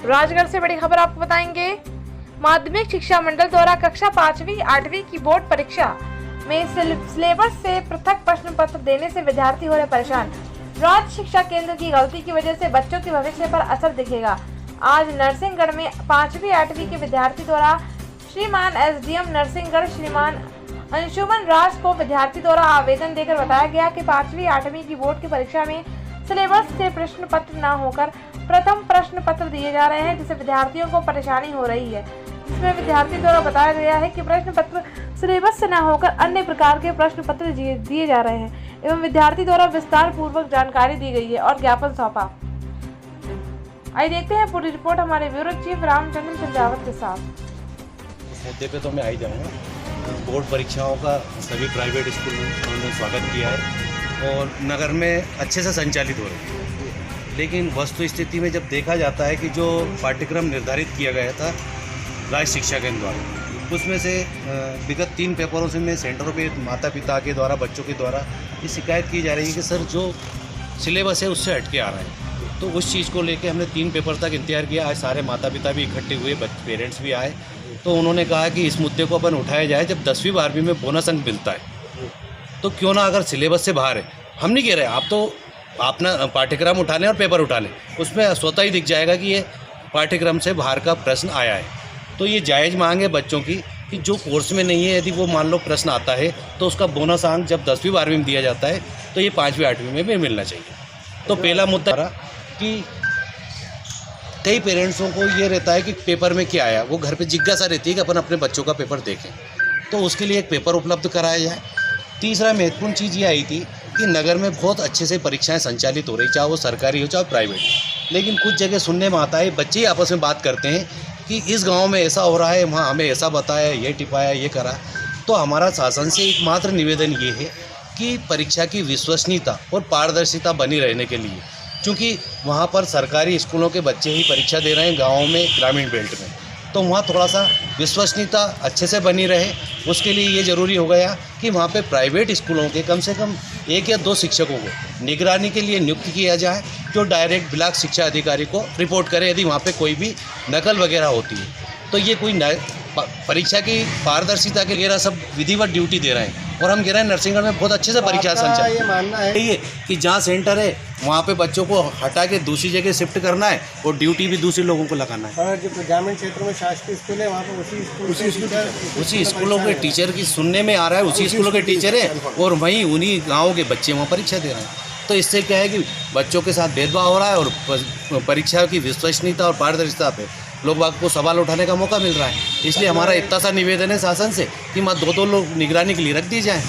राजगढ़ से बड़ी खबर आपको बताएंगे। माध्यमिक शिक्षा मंडल द्वारा कक्षा 5वीं 8वीं की बोर्ड परीक्षा में सिलेबस से पृथक प्रश्न पत्र देने से विद्यार्थी हो रहे परेशान। राज्य शिक्षा केंद्र की गलती की वजह से बच्चों के भविष्य पर असर दिखेगा। आज नरसिंहगढ़ में 5वीं 8वीं के विद्यार्थी द्वारा श्रीमान एसडीएम नरसिंहगढ़ श्रीमान अंशुमन राज को विद्यार्थी द्वारा आवेदन देकर बताया गया कि 5वीं 8वीं की बोर्ड की परीक्षा में सिलेबस से प्रश्न पत्र न होकर प्रथम प्रश्न पत्र दिए जा रहे हैं, जिससे विद्यार्थियों को परेशानी हो रही है। इसमें विद्यार्थी द्वारा बताया गया है कि प्रश्न पत्र सिलेबस से न होकर अन्य प्रकार के प्रश्न पत्र दिए जा रहे हैं एवं विद्यार्थी द्वारा विस्तार पूर्वक जानकारी दी गई है और ज्ञापन सौंपा। आइए देखते हैं पूरी रिपोर्ट हमारे ब्यूरो चीफ रामचंद्र चंद्रावत के साथ। इस मुद्दे पे तो मैं आ ही जाऊँगा। बोर्ड परीक्षाओं का सभी प्राइवेट स्कूल में उन्होंने स्वागत किया है और नगर में अच्छे से संचालित हो रही है, लेकिन वस्तु स्थिति में जब देखा जाता है कि जो पाठ्यक्रम निर्धारित किया गया था राज्य शिक्षा केंद्र द्वारा, उसमें से विगत 3 पेपरों से में सेंटरों पे माता पिता के द्वारा बच्चों के द्वारा ये शिकायत की जा रही है कि सर जो सिलेबस है उससे हटके आ रहा है। तो उस चीज़ को लेके हमने 3 पेपर तक इंतजार किया। आज सारे माता पिता भी इकट्ठे हुए, पेरेंट्स भी आए, तो उन्होंने कहा कि इस मुद्दे को अपन उठाया जाए। जब 10वीं 12वीं में बोनस अंक मिलता है तो क्यों ना, अगर सिलेबस से बाहर है, हम नहीं कह रहे आप तो अपना पाठ्यक्रम उठा लें और पेपर उठा लें, उसमें स्वतः ही दिख जाएगा कि ये पाठ्यक्रम से बाहर का प्रश्न आया है। तो ये जायज़ मांग है बच्चों की कि जो कोर्स में नहीं है, यदि वो मान लो प्रश्न आता है तो उसका बोनस अंक जब 10वीं 12वीं में दिया जाता है तो ये 5वीं 8वीं में भी मिलना चाहिए। तो पहला मुद्दा कि कई पेरेंट्सों को ये रहता है कि पेपर में क्या आया, वो घर पे जिज्ञासा रहती है कि अपन अपने बच्चों का पेपर देखें, तो उसके लिए एक पेपर उपलब्ध कराया जाए। तीसरा महत्वपूर्ण चीज़ ये आई थी कि नगर में बहुत अच्छे से परीक्षाएं संचालित हो रही, चाहे वो सरकारी हो चाहे प्राइवेट, लेकिन कुछ जगह सुनने में आता है बच्चे ही आपस में बात करते हैं कि इस गांव में ऐसा हो रहा है, वहाँ हमें ऐसा बताया, ये टिपाया, ये करा। तो हमारा शासन से एकमात्र निवेदन ये है कि परीक्षा की विश्वसनीयता और पारदर्शिता बनी रहने के लिए, क्योंकि वहाँ पर सरकारी स्कूलों के बच्चे ही परीक्षा दे रहे हैं गाँव में, ग्रामीण बेल्ट में, तो वहाँ थोड़ा सा विश्वसनीयता अच्छे से बनी रहे, उसके लिए ये ज़रूरी हो गया कि वहाँ पे प्राइवेट स्कूलों के कम से कम 1 या 2 शिक्षकों को निगरानी के लिए नियुक्त किया जाए, जो डायरेक्ट ब्लॉक शिक्षा अधिकारी को रिपोर्ट करे यदि वहाँ पे कोई भी नकल वगैरह होती है। तो ये कोई परीक्षा की पारदर्शिता के लिए सब विधिवत ड्यूटी दे रहे हैं और हम कह रहे हैं नरसिंहगढ़ में बहुत अच्छे से परीक्षा संचालित। ये मानना है ये कि जहाँ सेंटर है वहाँ पे बच्चों को हटा के दूसरी जगह शिफ्ट करना है और ड्यूटी भी दूसरे लोगों को लगाना है। और जो ग्रामीण क्षेत्रों में शासकीय स्कूल है वहाँ पर उसी स्कूलों के टीचर की सुनने में आ रहा है, उसी स्कूलों के टीचर है और वहीं उन्हीं गाँव के बच्चे वहाँ परीक्षा दे रहे हैं। तो इससे क्या है कि बच्चों के साथ भेदभाव हो रहा है और परीक्षा की विश्वसनीयता और पारदर्शिता पे लोग बाग को सवाल उठाने का मौका मिल रहा है। इसलिए हमारा इतना सा निवेदन है शासन से कि 2-2 लोग निगरानी के लिए रख दिए जाएँ।